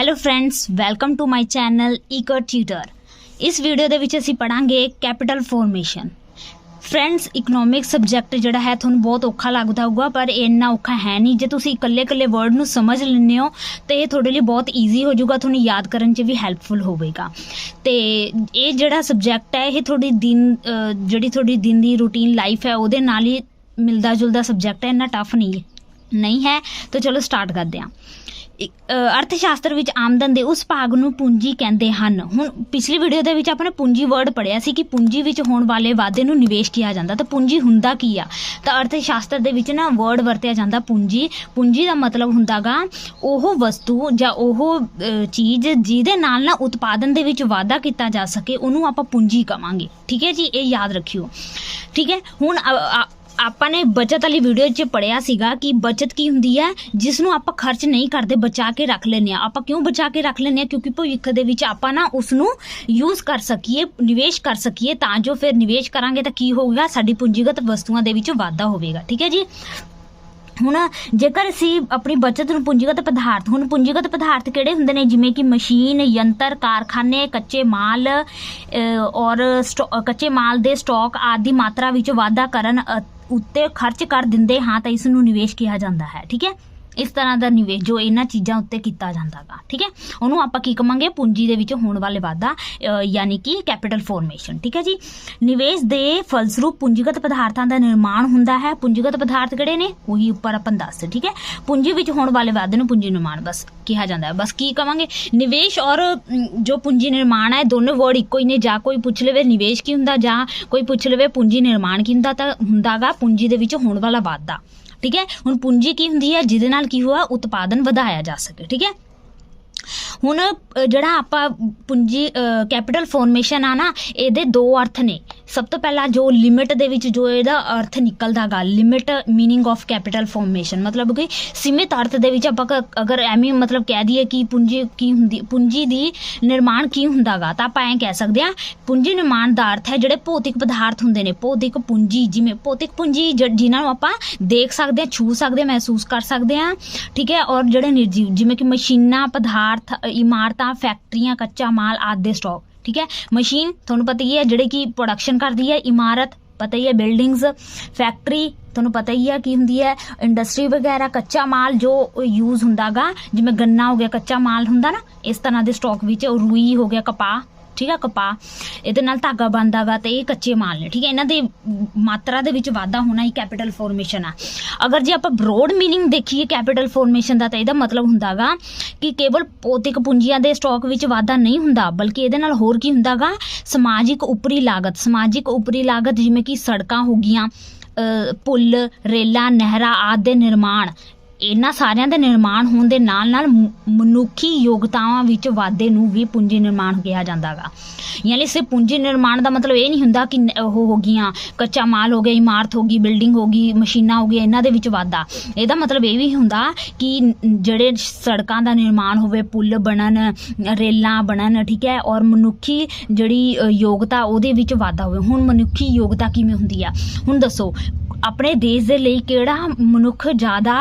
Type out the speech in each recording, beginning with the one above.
Hello friends, welcome to my channel Ekar Tutor. इस video ਦੇ ਵਿੱਚ ਅਸੀਂ ਪੜਾਂਗੇ capital formation. Friends, economic subject ਜਿਹੜਾ ਹੈ ਤੁਹਾਨੂੰ ਬਹੁਤ ਔਖਾ ਲੱਗਦਾ ਹੋਊਗਾ, ਪਰ ਇੰਨਾ ਔਖਾ ਹੈ ਨਹੀਂ। ਜੇ ਤੁਸੀਂ ਇਕੱਲੇ ਵਰਡ ਨੂੰ ਸਮਝ ਲੈਂਦੇ ਹੋ ਤੇ ਇਹ ਤੁਹਾਡੇ ਲਈ ਬਹੁਤ ਈਜ਼ੀ ਹੋ ਜਾਊਗਾ, ਤੁਹਾਨੂੰ ਯਾਦ ਕਰਨ 'ਚ ਵੀ ਹੈਲਪਫੁਲ ਹੋਵੇਗਾ। ਤੇ ਇਹ ਜਿਹੜਾ ਸਬਜੈਕਟ ਹੈ ਇਹ ਤੁਹਾਡੀ ਜਿਹੜੀ ਤੁਹਾਡੀ ਦਿਨ ਦੀ ਰੂਟੀਨ ਲਾਈਫ ਹੈ ਉਹਦੇ ਨਾਲ ਹੀ ਮਿਲਦਾ ਜੁਲਦਾ ਸਬਜੈਕਟ ਹੈ, ਇੰਨਾ ਟਫ ਨਹੀਂ ਹੈ। ਤਾਂ ਚਲੋ ਸਟਾਰਟ ਕਰਦੇ ਹਾਂ। ਅਰਥ ਸ਼ਾਸਤਰ ਵਿੱਚ ਆਮਦਨ ਦੇ ਉਸ ਭਾਗ ਨੂੰ ਪੂੰਜੀ ਕਹਿੰਦੇ ਹਨ। ਹੁਣ ਪਿਛਲੀ ਵੀਡੀਓ ਦੇ ਵਿੱਚ ਆਪਾਂ ਨੇ ਪੂੰਜੀ ਵਰਡ ਪੜ੍ਹਿਆ ਸੀ ਕਿ ਪੂੰਜੀ ਵਿੱਚ ਹੋਣ ਵਾਲੇ ਵਾਧੇ ਨੂੰ ਨਿਵੇਸ਼ ਕਿਹਾ ਜਾਂਦਾ। ਤਾਂ ਪੂੰਜੀ ਹੁੰਦਾ ਕੀ ਆ? ਤਾਂ ਅਰਥ ਸ਼ਾਸਤਰ ਦੇ ਵਿੱਚ ਨਾ ਵਰਡ ਵਰਤਿਆ ਜਾਂਦਾ ਪੂੰਜੀ। ਪੂੰਜੀ ਦਾ ਮਤਲਬ ਹੁੰਦਾ ਗਾ ਉਹ ਵਸਤੂ ਜਾਂ ਉਹ ਚੀਜ਼ ਜਿਹਦੇ ਨਾਲ ਨਾ ਉਤਪਾਦਨ ਦੇ ਵਿੱਚ ਵਾਧਾ ਕੀਤਾ ਜਾ ਸਕੇ, ਉਹਨੂੰ ਆਪਾਂ ਪੂੰਜੀ ਕਵਾਂਗੇ। ਠੀਕ ਹੈ ਜੀ, ਇਹ ਯਾਦ ਰੱਖਿਓ। ਠੀਕ ਹੈ, ਹੁਣ ਆਪਾਂ ਨੇ ਬਚਤ ਵਾਲੀ ਵੀਡੀਓ 'ਚ ਪੜ੍ਹਿਆ ਸੀਗਾ ਕਿ ਬਚਤ ਕੀ ਹੁੰਦੀ ਹੈ, ਜਿਸ ਨੂੰ ਆਪਾਂ ਖਰਚ ਨਹੀਂ ਕਰਦੇ, ਬਚਾ ਕੇ ਰੱਖ ਲੈਂਦੇ ਹਾਂ। ਆਪਾਂ ਕਿਉਂ ਬਚਾ ਕੇ ਰੱਖ ਲੈਂਦੇ ਹਾਂ? ਕਿਉਂਕਿ ਭਵਿੱਖ ਦੇ ਵਿੱਚ ਆਪਾਂ ਨਾ ਉਸ ਨੂੰ ਯੂਜ਼ ਕਰ ਸਕੀਏ, ਨਿਵੇਸ਼ ਕਰ ਸਕੀਏ, ਤਾਂ ਜੋ ਫਿਰ ਨਿਵੇਸ਼ ਕਰਾਂਗੇ ਤਾਂ ਕੀ ਹੋਵੇਗਾ, ਸਾਡੀ ਪੂੰਜੀਗਤ ਵਸਤੂਆਂ ਦੇ ਵਿੱਚ ਵਾਧਾ ਹੋਵੇਗਾ। ਠੀਕ ਹੈ ਜੀ। ਹੁਣ ਜੇਕਰ ਅਸੀਂ ਆਪਣੀ ਬਚਤ ਨੂੰ ਪੂੰਜੀਗਤ ਪਦਾਰਥ, ਹੁਣ ਪੂੰਜੀਗਤ ਪਦਾਰਥ ਕਿਹੜੇ ਹੁੰਦੇ ਨੇ? ਜਿਵੇਂ ਕਿ ਮਸ਼ੀਨ, ਯੰਤਰ, ਕਾਰਖਾਨੇ, ਕੱਚੇ ਮਾਲ ਔਰ ਕੱਚੇ ਮਾਲ ਦੇ ਸਟਾਕ ਆਦਿ ਦੀ ਮਾਤਰਾ ਵਿੱਚ ਵਾਧਾ ਕਰਨ ਉੱਤੇ ਖਰਚ ਕਰ ਦਿੰਦੇ ਹਾਂ ਤਾਂ ਇਸ ਨੂੰ ਨਿਵੇਸ਼ ਕਿਹਾ ਜਾਂਦਾ ਹੈ। ਠੀਕ ਹੈ, ਇਸ ਤਰ੍ਹਾਂ ਦਾ ਨਿਵੇਸ਼ ਜੋ ਇਹਨਾਂ ਚੀਜ਼ਾਂ ਉੱਤੇ ਕੀਤਾ ਜਾਂਦਾ ਗਾ। ਠੀਕ ਹੈ, ਉਹਨੂੰ ਆਪਾਂ ਕੀ ਕਵਾਂਗੇ? ਪੂੰਜੀ ਦੇ ਵਿੱਚ ਹੋਣ ਵਾਲੇ ਵਾਧਾ, ਯਾਨੀ ਕਿ ਕੈਪੀਟਲ ਫਾਰਮੇਸ਼ਨ। ਠੀਕ ਹੈ ਜੀ। ਨਿਵੇਸ਼ ਦੇ ਫਲਸਰੂਪ ਪੂੰਜੀਗਤ ਪਦਾਰਥਾਂ ਦਾ ਨਿਰਮਾਣ ਹੁੰਦਾ ਹੈ। ਪੂੰਜੀਗਤ ਪਦਾਰਥ ਕਿਹੜੇ ਨੇ? ਉਹੀ ਉੱਪਰ ਆਪਾਂ ਦੱਸ। ਠੀਕ ਹੈ, ਪੂੰਜੀ ਵਿੱਚ ਹੋਣ ਵਾਲੇ ਵਾਧੇ ਨੂੰ ਪੂੰਜੀ ਨਿਰਮਾਣ ਬਸ ਕਿਹਾ ਜਾਂਦਾ ਹੈ। ਬਸ ਕੀ ਕਵਾਂਗੇ? ਨਿਵੇਸ਼ ਔਰ ਜੋ ਪੂੰਜੀ ਨਿਰਮਾਣ ਹੈ, ਦੋਨੋਂ ਵਰਡ ਇੱਕੋ ਹੀ ਨੇ। ਜਾਂ ਕੋਈ ਪੁੱਛ ਲਵੇ ਨਿਵੇਸ਼ ਕੀ ਹੁੰਦਾ, ਜਾਂ ਕੋਈ ਪੁੱਛ ਲਵੇ ਪੂੰਜੀ ਨਿਰਮਾਣ ਕੀ ਹੁੰਦਾ, ਤਾਂ ਹੁੰਦਾ ਗਾ ਪੂੰਜੀ ਦੇ ਵਿੱਚ ਹੋਣ ਵਾਲਾ ਵਾਧਾ। ਠੀਕ ਹੈ, ਹੁਣ ਪੂੰਜੀ ਕੀ ਹੁੰਦੀ ਹੈ? ਜਿਹਦੇ ਨਾਲ ਕੀ ਹੋਇਆ, ਉਤਪਾਦਨ ਵਧਾਇਆ ਜਾ ਸਕੇ। ਠੀਕ ਹੈ, ਹੁਣ ਜਿਹੜਾ ਆਪਾਂ ਪੂੰਜੀ ਕੈਪੀਟਲ ਫਾਰਮੇਸ਼ਨ ਆ ਨਾ, ਇਹਦੇ ਦੋ ਅਰਥ ਨੇ। ਸਭ ਤੋਂ ਪਹਿਲਾਂ ਜੋ ਲਿਮਿਟ ਦੇ ਵਿੱਚ ਜੋ ਇਹਦਾ ਅਰਥ ਨਿਕਲਦਾ ਗਾ, limit meaning of capital formation, ਮਤਲਬ ਕਿ ਸੀਮਿਤ ਅਰਥ ਦੇ ਵਿੱਚ ਆਪਾਂ ਅਗਰ ਐਵੇਂ ਮਤਲਬ ਕਹਿ ਦਈਏ ਕਿ ਪੂੰਜੀ ਕੀ ਹੁੰਦੀ, ਪੂੰਜੀ ਦੀ ਨਿਰਮਾਣ ਕੀ ਹੁੰਦਾ ਗਾ, ਤਾਂ ਆਪਾਂ ਐਂ ਕਹਿ ਸਕਦੇ ਹਾਂ ਪੂੰਜੀ ਨਿਰਮਾਣ ਦਾ ਅਰਥ ਹੈ ਜਿਹੜੇ ਭੌਤਿਕ ਪਦਾਰਥ ਹੁੰਦੇ ਨੇ, ਭੌਤਿਕ ਪੂੰਜੀ, ਜਿਵੇਂ ਭੌਤਿਕ ਪੂੰਜੀ ਜਿਨ੍ਹਾਂ ਨੂੰ ਆਪਾਂ ਦੇਖ ਸਕਦੇ ਹਾਂ, ਛੂ ਸਕਦੇ ਹਾਂ, ਮਹਿਸੂਸ ਕਰ ਸਕਦੇ ਹਾਂ। ਠੀਕ ਹੈ, ਔਰ ਜਿਹੜੇ ਨਿਰਜੀਵ ਜਿਵੇਂ ਕਿ ਮਸ਼ੀਨਾਂ, ਪਦਾਰਥ, ਇਮਾਰਤਾਂ, ਫੈਕਟਰੀਆਂ, ਕੱਚਾ ਮਾਲ ਆਦਿ ਦੇ ਸਟਾਕ। ਠੀਕ ਹੈ, ਮਸ਼ੀਨ ਤੁਹਾਨੂੰ ਪਤਾ ਹੀ ਹੈ ਜਿਹੜੇ ਕਿ ਪ੍ਰੋਡਕਸ਼ਨ ਕਰਦੀ ਹੈ, ਇਮਾਰਤ ਪਤਾ ਹੀ ਹੈ ਬਿਲਡਿੰਗਸ, ਫੈਕਟਰੀ ਤੁਹਾਨੂੰ ਪਤਾ ਹੀ ਹੈ ਕੀ ਹੁੰਦੀ ਹੈ, ਇੰਡਸਟਰੀ ਵਗੈਰਾ, ਕੱਚਾ ਮਾਲ ਜੋ ਯੂਜ਼ ਹੁੰਦਾ ਗਾ, ਜਿਵੇਂ ਗੰਨਾ ਹੋ ਗਿਆ, ਕੱਚਾ ਮਾਲ ਹੁੰਦਾ ਨਾ, ਇਸ ਤਰ੍ਹਾਂ ਦੇ ਸਟਾਕ ਵਿੱਚ। ਰੂਈ ਹੋ ਗਿਆ, ਕਪਾਹ। ਠੀਕ ਹੈ, ਕਪਾਹ ਇਹਦੇ ਨਾਲ ਧਾਗਾ ਬਣਦਾ ਗਾ, ਤੇ ਇਹ ਕੱਚੇ ਮਾਲ ਨੇ। ਠੀਕ ਹੈ, ਇਹਨਾਂ ਦੀ ਮਾਤਰਾ ਦੇ ਵਿੱਚ ਵਾਧਾ ਹੋਣਾ ਹੀ ਕੈਪੀਟਲ ਫਾਰਮੇਸ਼ਨ ਆ। ਅਗਰ ਜੇ ਆਪਾਂ ਬਰੋਡ ਮੀਨਿੰਗ ਦੇਖੀਏ ਕੈਪੀਟਲ ਫਾਰਮੇਸ਼ਨ ਦਾ, ਤਾਂ ਇਹਦਾ ਮਤਲਬ ਹੁੰਦਾ ਗਾ ਕਿ ਕੇਵਲ ਭੌਤਿਕ ਪੂੰਜੀਆਂ ਦੇ ਸਟਾਕ ਵਿੱਚ ਵਾਧਾ ਨਹੀਂ ਹੁੰਦਾ, ਬਲਕਿ ਇਹਦੇ ਨਾਲ ਹੋਰ ਕੀ ਹੁੰਦਾ ਗਾ, ਸਮਾਜਿਕ ਉਪਰੀ ਲਾਗਤ। ਸਮਾਜਿਕ ਉਪਰੀ ਲਾਗਤ ਜਿਵੇਂ ਕਿ ਸੜਕਾਂ ਹੋ ਗਈਆਂ, ਪੁੱਲ, ਰੇਲਾਂ, ਨਹਿਰਾਂ ਆਦਿ ਦੇ ਨਿਰਮਾਣ। ਇਹਨਾਂ ਸਾਰਿਆਂ ਦੇ ਨਿਰਮਾਣ ਹੋਣ ਦੇ ਨਾਲ ਮਨੁੱਖੀ ਯੋਗਤਾਵਾਂ ਵਿੱਚ ਵਾਧੇ ਨੂੰ ਵੀ ਪੂੰਜੀ ਨਿਰਮਾਣ ਕਿਹਾ ਜਾਂਦਾ ਗਾ। ਯਾਨੀ ਸਿਰਫ ਪੂੰਜੀ ਨਿਰਮਾਣ ਦਾ ਮਤਲਬ ਇਹ ਨਹੀਂ ਹੁੰਦਾ ਕਿ ਉਹ ਹੋ ਗਈਆਂ, ਕੱਚਾ ਮਾਲ ਹੋ ਗਿਆ, ਇਮਾਰਤ ਹੋ ਗਈ, ਬਿਲਡਿੰਗ ਹੋ ਗਈ, ਮਸ਼ੀਨਾਂ ਹੋ ਗਈਆਂ, ਇਹਨਾਂ ਦੇ ਵਿੱਚ ਵਾਧਾ। ਇਹਦਾ ਮਤਲਬ ਇਹ ਵੀ ਹੁੰਦਾ ਕਿ ਜਿਹੜੇ ਸੜਕਾਂ ਦਾ ਨਿਰਮਾਣ ਹੋਵੇ, ਪੁੱਲ ਬਣਨ, ਰੇਲਾਂ ਬਣਨ। ਠੀਕ ਹੈ, ਔਰ ਮਨੁੱਖੀ ਜਿਹੜੀ ਯੋਗਤਾ ਉਹਦੇ ਵਿੱਚ ਵਾਧਾ ਹੋਵੇ। ਹੁਣ ਮਨੁੱਖੀ ਯੋਗਤਾ ਕਿਵੇਂ ਹੁੰਦੀ ਆ? ਹੁਣ ਦੱਸੋ, ਆਪਣੇ ਦੇਸ਼ ਦੇ ਲਈ ਕਿਹੜਾ ਮਨੁੱਖ ਜ਼ਿਆਦਾ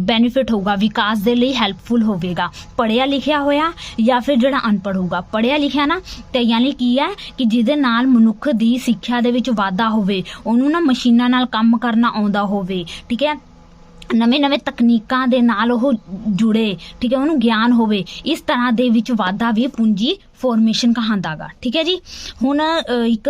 ਬੈਨੀਫਿਟ ਹੋਊਗਾ, ਵਿਕਾਸ ਦੇ ਲਈ ਹੈਲਪਫੁਲ ਹੋਵੇਗਾ? ਪੜ੍ਹਿਆ ਲਿਖਿਆ ਹੋਇਆ ਜਾਂ ਫਿਰ ਜਿਹੜਾ ਅਨਪੜ੍ਹ ਹੋਊਗਾ? ਪੜ੍ਹਿਆ ਲਿਖਿਆ ਨਾ, ਤੇ ਯਾਨੀ ਕੀ ਹੈ ਕਿ ਜਿਹਦੇ ਨਾਲ ਮਨੁੱਖ ਦੀ ਸਿੱਖਿਆ ਦੇ ਵਿੱਚ ਵਾਧਾ ਹੋਵੇ, ਉਹਨੂੰ ਨਾ ਮਸ਼ੀਨਾਂ ਨਾਲ ਕੰਮ ਕਰਨਾ ਆਉਂਦਾ ਹੋਵੇ। ਠੀਕ ਹੈ, ਨਵੇਂ ਤਕਨੀਕਾਂ ਦੇ ਨਾਲ ਉਹ ਜੁੜੇ। ਠੀਕ ਹੈ, ਉਹਨੂੰ ਗਿਆਨ ਹੋਵੇ। ਇਸ ਤਰ੍ਹਾਂ ਦੇ ਵਿੱਚ ਵਾਧਾ ਵੀ ਪੂੰਜੀ ਫਾਰਮੇਸ਼ਨ ਕਹਾਂਦਾ ਗਾ। ਠੀਕ ਹੈ ਜੀ। ਹੁਣ ਇੱਕ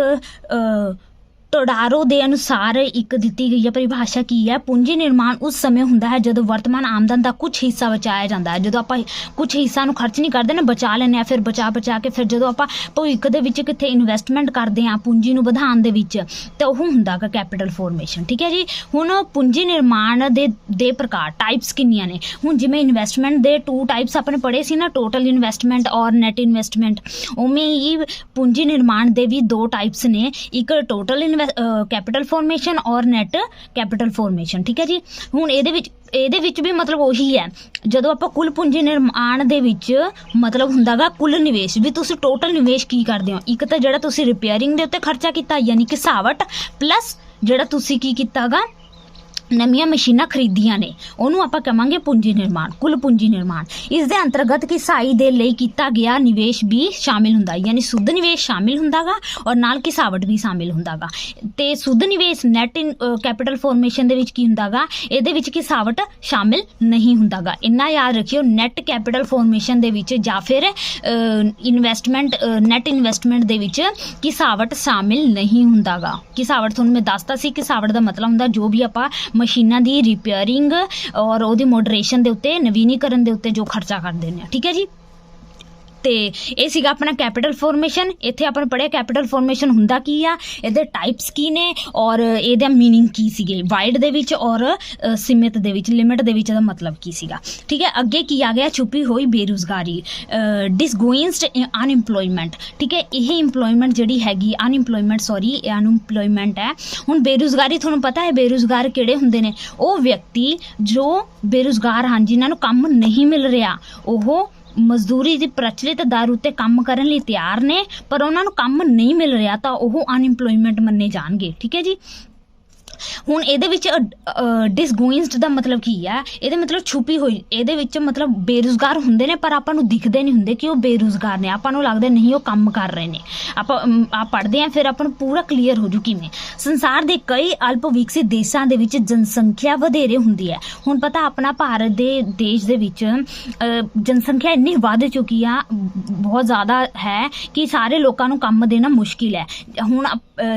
ਟੋਡਾਰੋ ਦੇ ਅਨੁਸਾਰ ਇੱਕ ਦਿੱਤੀ ਗਈ ਹੈ ਪਰਿਭਾਸ਼ਾ ਕੀ ਹੈ? ਪੂੰਜੀ ਨਿਰਮਾਣ ਉਸ ਸਮੇਂ ਹੁੰਦਾ ਹੈ ਜਦੋਂ ਵਰਤਮਾਨ ਆਮਦਨ ਦਾ ਕੁਝ ਹਿੱਸਾ ਬਚਾਇਆ ਜਾਂਦਾ ਹੈ। ਜਦੋਂ ਆਪਾਂ ਕੁਝ ਹਿੱਸਾ ਨੂੰ ਖਰਚ ਨਹੀਂ ਕਰਦੇ ਨਾ, ਬਚਾ ਲੈਂਦੇ ਹਾਂ, ਫਿਰ ਬਚਾ ਕੇ ਫਿਰ ਜਦੋਂ ਆਪਾਂ ਭਵਿੱਖ ਦੇ ਵਿੱਚ ਕਿੱਥੇ ਇਨਵੈਸਟਮੈਂਟ ਕਰਦੇ ਹਾਂ ਪੂੰਜੀ ਨੂੰ ਵਧਾਉਣ ਦੇ ਵਿੱਚ, ਤਾਂ ਉਹ ਹੁੰਦਾ ਗਾ ਕੈਪੀਟਲ ਫਾਰਮੇਸ਼ਨ। ਠੀਕ ਹੈ ਜੀ। ਹੁਣ ਪੂੰਜੀ ਨਿਰਮਾਣ ਦੇ ਪ੍ਰਕਾਰ, ਟਾਈਪਸ ਕਿੰਨੀਆਂ ਨੇ? ਹੁਣ ਜਿਵੇਂ ਇਨਵੈਸਟਮੈਂਟ ਦੇ 2 ਟਾਈਪਸ ਆਪਾਂ ਨੇ ਪੜ੍ਹੇ ਸੀ ਨਾ, ਟੋਟਲ ਇਨਵੈਸਟਮੈਂਟ ਔਰ ਨੈਟ ਇਨਵੈਸਟਮੈਂਟ। ਉਵੇਂ ਹੀ ਪੂੰਜੀ ਨਿਰਮਾਣ ਦੇ ਵੀ 2 ਟਾਈਪਸ ਨੇ, ਇੱਕ ਟੋਟਲ ਕੈਪੀਟਲ ਫਾਰਮੇਸ਼ਨ ਔਰ ਨੈਟ ਕੈਪੀਟਲ ਫਾਰਮੇਸ਼ਨ। ਠੀਕ ਹੈ ਜੀ। ਹੁਣ ਇਹਦੇ ਵਿੱਚ ਵੀ ਮਤਲਬ ਉਹੀ ਹੈ, ਜਦੋਂ ਆਪਾਂ ਕੁੱਲ ਪੂੰਜੀ ਨਿਰਮਾਣ ਦੇ ਵਿੱਚ ਮਤਲਬ ਹੁੰਦਾ ਗਾ ਕੁੱਲ ਨਿਵੇਸ਼, ਵੀ ਤੁਸੀਂ ਟੋਟਲ ਨਿਵੇਸ਼ ਕੀ ਕਰਦੇ ਹੋ। ਇੱਕ ਤਾਂ ਜਿਹੜਾ ਤੁਸੀਂ ਰਿਪੇਅਰਿੰਗ ਦੇ ਉੱਤੇ ਖਰਚਾ ਕੀਤਾ, ਯਾਨੀ ਕਿ ਸਾਵਟ, ਪਲੱਸ ਜਿਹੜਾ ਤੁਸੀਂ ਕੀ ਕੀਤਾ ਗਾ ਨਵੀਆਂ ਮਸ਼ੀਨਾਂ ਖਰੀਦੀਆਂ ਨੇ ਉਹਨੂੰ ਆਪਾਂ ਕਹਾਂਗੇ ਪੂੰਜੀ ਨਿਰਮਾਣ, ਕੁੱਲ ਪੂੰਜੀ ਨਿਰਮਾਣ। ਇਸ ਦੇ ਅੰਤਰਗਤ ਘਿਸਾਈ ਦੇ ਲਈ ਕੀਤਾ ਗਿਆ ਨਿਵੇਸ਼ ਵੀ ਸ਼ਾਮਿਲ ਹੁੰਦਾ, ਯਾਨੀ ਸੁੱਧ ਨਿਵੇਸ਼ ਸ਼ਾਮਿਲ ਹੁੰਦਾ ਗਾ ਔਰ ਨਾਲ ਘਿਸਾਵਟ ਵੀ ਸ਼ਾਮਿਲ ਹੁੰਦਾ ਗਾ। ਤੇ ਸੁੱਧ ਨਿਵੇਸ਼ ਨੈਟ ਕੈਪੀਟਲ ਫਾਰਮੇਸ਼ਨ ਦੇ ਵਿੱਚ ਕੀ ਹੁੰਦਾ ਗਾ, ਇਹਦੇ ਵਿੱਚ ਘਿਸਾਵਟ ਸ਼ਾਮਿਲ ਨਹੀਂ ਹੁੰਦਾ ਗਾ। ਇੰਨਾ ਯਾਦ ਰੱਖਿਓ, ਨੈਟ ਕੈਪੀਟਲ ਫਾਰਮੇਸ਼ਨ ਦੇ ਵਿੱਚ ਜਾਂ ਫਿਰ ਨੈਟ ਇਨਵੈਸਟਮੈਂਟ ਦੇ ਵਿੱਚ ਘਿਸਾਵਟ ਸ਼ਾਮਿਲ ਨਹੀਂ ਹੁੰਦਾ ਗਾ। ਘਿਸਾਵਟ ਤੁਹਾਨੂੰ ਮੈਂ ਦੱਸਤਾ ਸੀ, ਘਿਸਾਵਟ ਦਾ ਮਤਲਬ ਹੁੰਦਾ ਜੋ ਵੀ ਆਪਾਂ ਮਸ਼ੀਨਾਂ ਦੀ ਰਿਪੇਅਰਿੰਗ ਔਰ ਉਹਦੀ ਮੋਡਰੇਸ਼ਨ ਦੇ ਉੱਤੇ, ਨਵੀਨੀਕਰਨ ਦੇ ਉੱਤੇ ਜੋ ਖਰਚਾ ਕਰਦੇ ਨੇ, ਠੀਕ ਹੈ ਜੀ। ਤੇ ਇਹ ਸੀਗਾ ਆਪਣਾ ਕੈਪੀਟਲ ਫਾਰਮੇਸ਼ਨ। ਇੱਥੇ ਆਪਾਂ ਪੜ੍ਹਿਆ ਕੈਪੀਟਲ ਫਾਰਮੇਸ਼ਨ ਹੁੰਦਾ ਕੀ ਆ, ਇਹਦੇ ਟਾਈਪਸ ਕੀ ਨੇ ਔਰ ਇਹਦਾ ਮੀਨਿੰਗ ਕੀ ਸੀਗੇ, ਵਾਈਡ ਦੇ ਵਿੱਚ ਔਰ ਸੀਮਿਤ ਦੇ ਵਿੱਚ, ਲਿਮਿਟ ਦੇ ਵਿੱਚ ਇਹਦਾ ਮਤਲਬ ਕੀ ਸੀਗਾ, ਠੀਕ ਹੈ। ਅੱਗੇ ਕੀ ਆ ਗਿਆ, ਛੁਪੀ ਹੋਈ ਬੇਰੁਜ਼ਗਾਰੀ, ਡਿਸਗੋਇੰਸਡ ਅਨਇੰਪਲੋਇਮੈਂਟ, ਠੀਕ ਹੈ। ਇਹ ਇੰਪਲੋਇਮੈਂਟ ਜਿਹੜੀ ਹੈਗੀ, ਅਨਇੰਪਲੋਇਮੈਂਟ ਹੈ। ਹੁਣ ਬੇਰੁਜ਼ਗਾਰੀ ਤੁਹਾਨੂੰ ਪਤਾ ਹੈ, ਬੇਰੁਜ਼ਗਾਰ ਕਿਹੜੇ ਹੁੰਦੇ ਨੇ, ਉਹ ਵਿਅਕਤੀ ਜੋ ਬੇਰੁਜ਼ਗਾਰ ਹਨ, ਜਿਨ੍ਹਾਂ ਨੂੰ ਕੰਮ ਨਹੀਂ ਮਿਲ ਰਿਹਾ, ਉਹ ਮਜ਼ਦੂਰੀ ਦੀ ਪ੍ਰਚਲਿਤ ਦਰ ਉੱਤੇ ਕੰਮ ਕਰਨ ਲਈ ਤਿਆਰ ਨੇ, ਪਰ ਉਹਨਾਂ ਨੂੰ ਕੰਮ ਨਹੀਂ ਮਿਲ ਰਿਹਾ ਤਾਂ ਉਹ ਅਨਇੰਪਲੋਇਮੈਂਟ ਮੰਨੇ ਜਾਣਗੇ, ਠੀਕ ਹੈ ਜੀ। ਹੁਣ ਇਹਦੇ ਵਿੱਚ ਡਿਸਗੋਇੰਸਡ ਦਾ ਮਤਲਬ ਕੀ ਹੈ, ਇਹਦੇ ਮਤਲਬ ਛੁਪੀ ਹੋਈ, ਇਹਦੇ ਵਿੱਚ ਮਤਲਬ ਬੇਰੁਜ਼ਗਾਰ ਹੁੰਦੇ ਨੇ ਪਰ ਆਪਾਂ ਨੂੰ ਦਿਖਦੇ ਨਹੀਂ ਹੁੰਦੇ ਕਿ ਉਹ ਬੇਰੁਜ਼ਗਾਰ ਨੇ, ਆਪਾਂ ਨੂੰ ਲੱਗਦਾ ਨਹੀਂ ਉਹ ਕੰਮ ਕਰ ਰਹੇ ਨੇ। ਆਪਾਂ ਪੜ੍ਹਦੇ ਹਾਂ ਫਿਰ ਆਪਾਂ ਨੂੰ ਪੂਰਾ ਕਲੀਅਰ ਹੋ ਜੂ ਕਿਵੇਂ। ਸੰਸਾਰ ਦੇ ਕਈ ਅਲਪ ਵਿਕਸਿਤ ਦੇਸ਼ਾਂ ਦੇ ਵਿੱਚ ਜਨਸੰਖਿਆ ਵਧੇਰੇ ਹੁੰਦੀ ਹੈ। ਹੁਣ ਪਤਾ ਆਪਣਾ ਭਾਰਤ ਦੇ ਦੇਸ਼ ਦੇ ਵਿੱਚ ਜਨਸੰਖਿਆ ਇੰਨੀ ਵੱਧ ਚੁੱਕੀ ਆ, ਬਹੁਤ ਜ਼ਿਆਦਾ ਹੈ ਕਿ ਸਾਰੇ ਲੋਕਾਂ ਨੂੰ ਕੰਮ ਦੇਣਾ ਮੁਸ਼ਕਿਲ ਹੈ। ਹੁਣ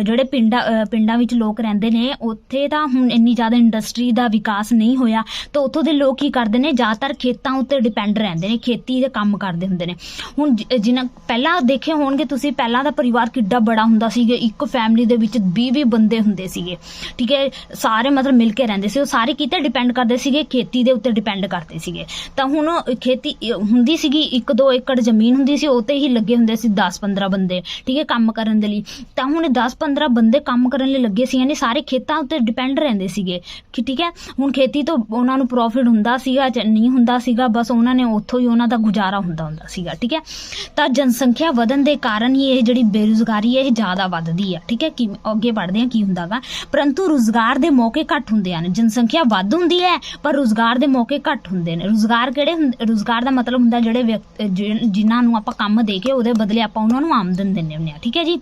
ਜਿਹੜੇ ਪਿੰਡਾਂ ਵਿੱਚ ਲੋਕ ਰਹਿੰਦੇ ਨੇ, ਉੱਥੇ ਤਾਂ ਹੁਣ ਇੰਨੀ ਜ਼ਿਆਦਾ ਇੰਡਸਟਰੀ ਦਾ ਵਿਕਾਸ ਨਹੀਂ ਹੋਇਆ, ਤਾਂ ਉੱਥੋਂ ਦੇ ਲੋਕ ਕੀ ਕਰਦੇ ਨੇ, ਜ਼ਿਆਦਾਤਰ ਖੇਤਾਂ ਉੱਤੇ ਡਿਪੈਂਡ ਰਹਿੰਦੇ ਨੇ, ਖੇਤੀ ਦੇ ਕੰਮ ਕਰਦੇ ਹੁੰਦੇ ਨੇ। ਹੁਣ ਜਿਨ੍ਹਾਂ ਪਹਿਲਾਂ ਦੇਖੇ ਹੋਣਗੇ ਤੁਸੀਂ, ਪਹਿਲਾਂ ਦਾ ਪਰਿਵਾਰ ਕਿੱਡਾ ਬੜਾ ਹੁੰਦਾ ਸੀਗਾ, ਇੱਕ ਫੈਮਿਲੀ ਦੇ ਵਿੱਚ 20-20 ਬੰਦੇ ਹੁੰਦੇ ਸੀਗੇ, ਠੀਕ ਹੈ। ਸਾਰੇ ਮਤਲਬ ਮਿਲ ਕੇ ਰਹਿੰਦੇ ਸੀ, ਉਹ ਸਾਰੇ ਕਿਤੇ ਡਿਪੈਂਡ ਕਰਦੇ ਸੀਗੇ, ਖੇਤੀ ਦੇ ਉੱਤੇ ਡਿਪੈਂਡ ਕਰਦੇ ਸੀਗੇ। ਤਾਂ ਹੁਣ ਖੇਤੀ ਹੁੰਦੀ ਸੀਗੀ, 1-2 ਏਕੜ ਜ਼ਮੀਨ ਹੁੰਦੀ ਸੀ, ਉਹ 'ਤੇ ਹੀ ਲੱਗੇ ਹੁੰਦੇ ਸੀ 10-15 ਬੰਦੇ, ਠੀਕ ਹੈ, ਕੰਮ ਕਰਨ ਦੇ ਲਈ। ਤਾਂ ਹੁਣ 10-15 ਬੰਦੇ ਕੰਮ ਕਰਨ ਲਈ ਲੱਗੇ ਸੀ, ਯਾਨੀ ਸਾਰੇ ਖੇਤਾਂ ਉੱਤੇ ਡਿਪੈਂਡ ਰਹਿੰਦੇ ਸੀਗੇ, ਠੀਕ ਹੈ। ਹੁਣ ਖੇਤੀ ਤੋਂ ਉਹਨਾਂ ਨੂੰ ਪ੍ਰੋਫਿਟ ਹੁੰਦਾ ਸੀਗਾ ਜਾਂ ਨਹੀਂ ਹੁੰਦਾ ਸੀਗਾ, ਬਸ ਉਹਨਾਂ ਨੇ ਉੱਥੋਂ ਹੀ ਉਹਨਾਂ ਦਾ ਗੁਜ਼ਾਰਾ ਹੁੰਦਾ ਸੀਗਾ, ਠੀਕ ਹੈ। ਤਾਂ ਜਨਸੰਖਿਆ ਵਧਣ ਦੇ ਕਾਰਨ ਹੀ ਇਹ ਜਿਹੜੀ ਬੇਰੁਜ਼ਗਾਰੀ ਹੈ ਇਹ ਜ਼ਿਆਦਾ ਵੱਧਦੀ ਹੈ, ਠੀਕ ਹੈ। ਕਿ ਅੱਗੇ ਪੜ੍ਹਦੇ ਹਾਂ ਕੀ ਹੁੰਦਾ ਗਾ, ਪਰੰਤੂ ਰੁਜ਼ਗਾਰ ਦੇ ਮੌਕੇ ਘੱਟ ਹੁੰਦੇ ਹਨ। ਜਨਸੰਖਿਆ ਵੱਧ ਹੁੰਦੀ ਹੈ ਪਰ ਰੁਜ਼ਗਾਰ ਦੇ ਮੌਕੇ ਘੱਟ ਹੁੰਦੇ ਨੇ। ਰੁਜ਼ਗਾਰ ਕਿਹੜੇ ਰੁਜ਼ਗਾਰ ਦਾ ਮਤਲਬ ਹੁੰਦਾ ਜਿਹੜੇ ਜਿਨ੍ਹਾਂ ਨੂੰ ਆਪਾਂ ਕੰਮ ਦੇ ਕੇ ਉਹਦੇ ਬਦਲੇ ਆਪਾਂ ਉਹਨਾਂ ਨੂੰ ਆਮਦਨ ਦਿੰਦੇ ਹੁੰਦੇ ਹਾਂ, ਠੀਕ ਹੈ ਜੀ।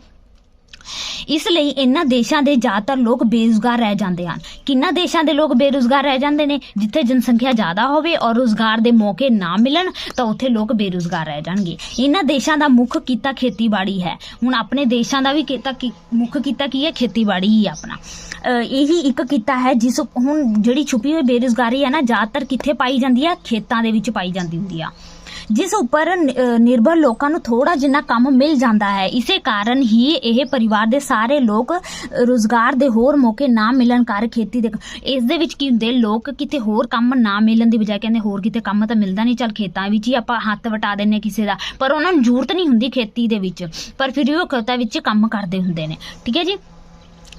ਇਸ ਲਈ ਇਹਨਾਂ ਦੇਸ਼ਾਂ ਦੇ ਜ਼ਿਆਦਾਤਰ ਲੋਕ ਬੇਰੁਜ਼ਗਾਰ ਰਹਿ ਜਾਂਦੇ ਹਨ। ਕਿੰਨਾ ਦੇਸ਼ਾਂ ਦੇ ਲੋਕ ਬੇਰੁਜ਼ਗਾਰ ਰਹਿ ਜਾਂਦੇ ਨੇ, ਜਿੱਥੇ ਜਨਸੰਖਿਆ ਜ਼ਿਆਦਾ ਹੋਵੇ ਔਰ ਰੁਜ਼ਗਾਰ ਦੇ ਮੌਕੇ ਨਾ ਮਿਲਣ ਤਾਂ ਉੱਥੇ ਲੋਕ ਬੇਰੁਜ਼ਗਾਰ ਰਹਿ ਜਾਣਗੇ। ਇਹਨਾਂ ਦੇਸ਼ਾਂ ਦਾ ਮੁੱਖ ਕਿੱਤਾ ਖੇਤੀਬਾੜੀ ਹੈ। ਹੁਣ ਆਪਣੇ ਦੇਸ਼ਾਂ ਦਾ ਵੀ ਮੁੱਖ ਕਿੱਤਾ ਕੀ ਹੈ, ਖੇਤੀਬਾੜੀ ਹੀ ਆਪਣਾ। ਇਹੀ ਇੱਕ ਕਿੱਤਾ ਹੈ ਜਿਸ ਹੁਣ ਜਿਹੜੀ ਛੁਪੀ ਹੋਈ ਬੇਰੁਜ਼ਗਾਰੀ ਹੈ ਨਾ, ਜ਼ਿਆਦਾਤਰ ਕਿੱਥੇ ਪਾਈ ਜਾਂਦੀ ਆ, ਖੇਤਾਂ ਦੇ ਵਿੱਚ ਪਾਈ ਜਾਂਦੀ ਹੁੰਦੀ ਆ, ਜਿਸ ਉੱਪਰ ਨਿਰਭਰ ਲੋਕਾਂ ਨੂੰ ਥੋੜਾ ਜਿੰਨਾ ਕੰਮ ਮਿਲ ਜਾਂਦਾ ਹੈ। ਇਸੇ ਕਾਰਨ ਹੀ ਇਹ ਪਰਿਵਾਰ ਦੇ ਸਾਰੇ ਲੋਕ ਰੁਜ਼ਗਾਰ ਦੇ ਹੋਰ ਮੌਕੇ ਨਾ ਮਿਲਣ ਕਰ ਖੇਤੀ ਦੇ ਇਸ ਦੇ ਵਿੱਚ ਕੀ ਹੁੰਦੇ, ਲੋਕ ਕਿਤੇ ਹੋਰ ਕੰਮ ਨਾ ਮਿਲਣ ਦੀ ਬਜਾਏ ਕਹਿੰਦੇ ਹੋਰ ਕਿਤੇ ਕੰਮ ਤਾਂ ਮਿਲਦਾ ਨਹੀਂ, ਚੱਲ ਖੇਤਾਂ ਵਿੱਚ ਹੀ ਆਪਾਂ ਹੱਥ ਵਟਾ ਦਿੰਦੇ ਕਿਸੇ ਦਾ, ਪਰ ਉਹਨਾਂ ਨੂੰ ਜ਼ਰੂਰਤ ਨਹੀਂ ਹੁੰਦੀ ਖੇਤੀ ਦੇ ਵਿੱਚ, ਪਰ ਫਿਰ ਉਹ ਖੇਤਾਂ ਵਿੱਚ ਕੰਮ ਕਰਦੇ ਹੁੰਦੇ ਨੇ, ਠੀਕ ਹੈ ਜੀ।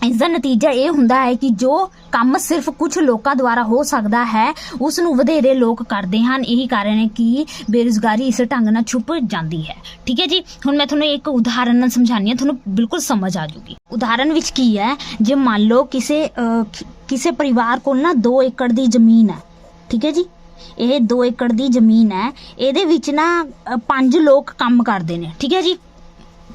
ਇਸ ਦਾ ਨਤੀਜਾ ਇਹ ਹੁੰਦਾ ਹੈ ਕਿ ਜੋ ਕੰਮ ਸਿਰਫ ਕੁਝ ਲੋਕਾਂ ਦੁਆਰਾ ਹੋ ਸਕਦਾ ਹੈ ਉਸ ਨੂੰ ਵਧੇਰੇ ਲੋਕ ਕਰਦੇ ਹਨ। ਇਹੀ ਕਾਰਨ ਹੈ ਕਿ ਬੇਰੁਜ਼ਗਾਰੀ ਇਸ ਢੰਗ ਨਾਲ ਛੁਪ ਜਾਂਦੀ ਹੈ, ਠੀਕ ਹੈ ਜੀ। ਹੁਣ ਮੈਂ ਤੁਹਾਨੂੰ ਇੱਕ ਉਦਾਹਰਨ ਨਾਲ ਸਮਝਾਉਂਦੀ ਹਾਂ, ਤੁਹਾਨੂੰ ਬਿਲਕੁਲ ਸਮਝ ਆ ਜੂਗੀ। ਉਦਾਹਰਨ ਵਿੱਚ ਕੀ ਹੈ, ਜੇ ਮੰਨ ਲਓ ਕਿਸੇ ਪਰਿਵਾਰ ਕੋਲ ਨਾ 2 ਏਕੜ ਦੀ ਜ਼ਮੀਨ ਹੈ, ਠੀਕ ਹੈ ਜੀ। ਇਹ 2 ਏਕੜ ਦੀ ਜ਼ਮੀਨ ਹੈ, ਇਹਦੇ ਵਿੱਚ ਨਾ 5 ਲੋਕ ਕੰਮ ਕਰਦੇ ਨੇ, ਠੀਕ ਹੈ ਜੀ।